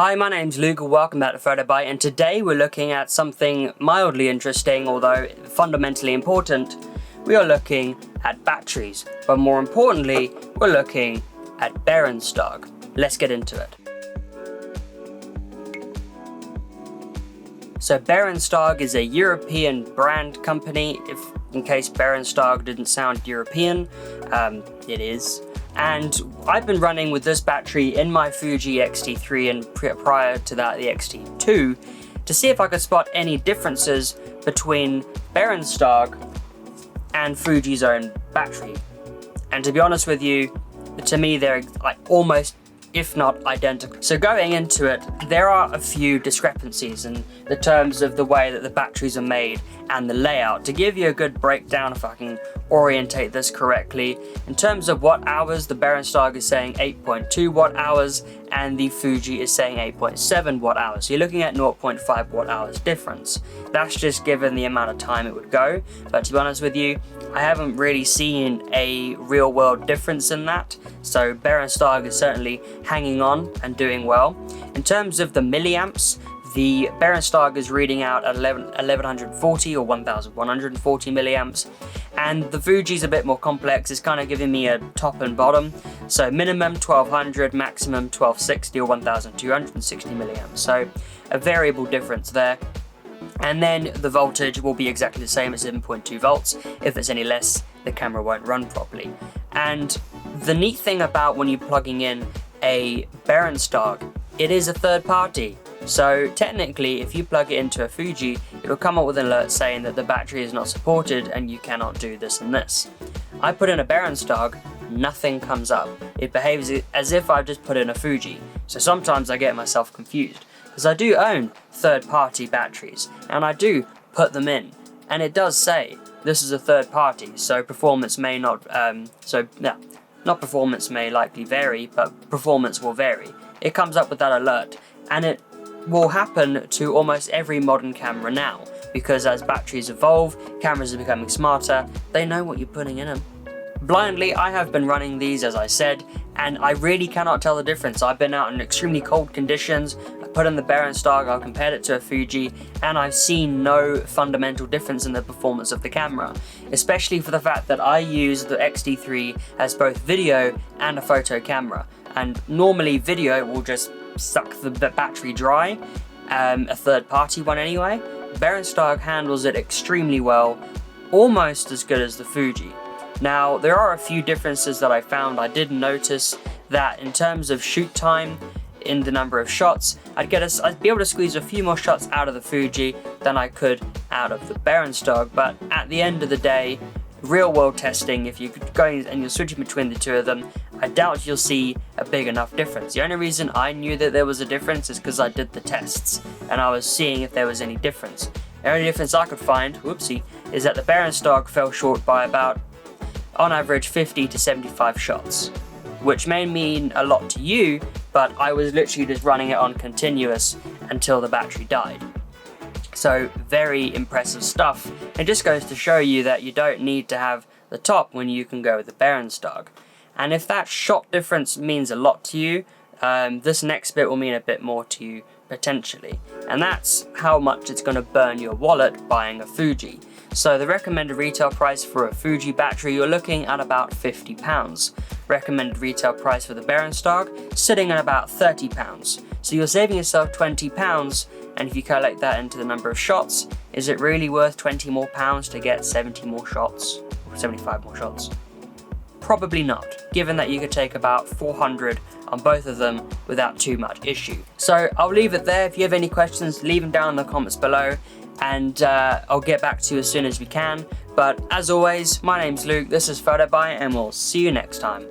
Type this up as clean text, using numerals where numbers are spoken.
Hi, my name's Luke, welcome back to PhotoBite, and today we're looking at something mildly interesting, although fundamentally important. We are looking at batteries, but more importantly, we're looking at Berenstargh. Let's get into it. So Berenstargh is a European brand company. In case Berenstargh didn't sound European, it is. And I've been running with this battery in my Fuji X-T3 and prior to that the X-T2 to see if I could spot any differences between Berenstargh and Fuji's own battery. And to be honest with you, to me they're like almost, if not identical. So going into it, there are a few discrepancies in the terms of the way that the batteries are made and the layout. To give you a good breakdown, if I can orientate this correctly, in terms of watt hours, the Berenstargh is saying 8.2 watt hours and the Fuji is saying 8.7 watt hours. So you're looking at 0.5 watt hours difference. That's just given the amount of time it would go. But to be honest with you, I haven't really seen a real world difference in that. So Berenstargh is certainly hanging on and doing well. In terms of the milliamps, the Berenstargh is reading out at 1140 or 1140 milliamps, and the Fuji's a bit more complex. It's kind of giving me a top and bottom. So minimum 1200, maximum 1260 or 1260 milliamps. So a variable difference there. And then the voltage will be exactly the same at 7.2 volts. If it's any less, the camera won't run properly. And the neat thing about when you're plugging in a Berenstargh, it is a third party. So technically, if you plug it into a Fuji, it'll come up with an alert saying that the battery is not supported and you cannot do this and this. I put in a Berenstargh, nothing comes up. It behaves as if I've just put in a Fuji. So sometimes I get myself confused, because I do own third-party batteries, and I do put them in, and it does say this is a third party, so performance may not, not performance may likely vary, but performance will vary. It comes up with that alert, and it will happen to almost every modern camera now, because as batteries evolve, cameras are becoming smarter, they know what you're putting in them. Blindly, I have been running these, as I said, and I really cannot tell the difference. I've been out in extremely cold conditions, I put in the Berenstargh, I've compared it to a Fuji, and I've seen no fundamental difference in the performance of the camera, especially for the fact that I use the X-T3 as both video and a photo camera, and normally video will just suck the battery dry, a third party one anyway. Berenstargh handles it extremely well, almost as good as the Fuji. Now, there are a few differences that I found. I did notice that in terms of shoot time, in the number of shots, I'd be able to squeeze a few more shots out of the Fuji than I could out of the Berenstargh. But at the end of the day, real world testing, if you're going and you're switching between the two of them, I doubt you'll see a big enough difference. The only reason I knew that there was a difference is because I did the tests and I was seeing if there was any difference. The only difference I could find, whoopsie, is that the Berenstargh fell short by about, on average, 50 to 75 shots, which may mean a lot to you, but I was literally just running it on continuous until the battery died. So very impressive stuff. It just goes to show you that you don't need to have the top when you can go with the Berenstargh. And if that shot difference means a lot to you, this next bit will mean a bit more to you potentially. And that's how much it's going to burn your wallet buying a Fuji. So the recommended retail price for a Fuji battery, you're looking at about £50. Recommended retail price for the Berenstargh, sitting at about £30. So you're saving yourself £20, and if you calculate that into the number of shots, is it really worth £20 more to get 70 more shots, or 75 more shots? Probably not, given that you could take about 400 on both of them without too much issue. So I'll leave it there. If you have any questions, leave them down in the comments below, and I'll get back to you as soon as we can. But as always, my name's Luke, this is PhotoBite, and we'll see you next time.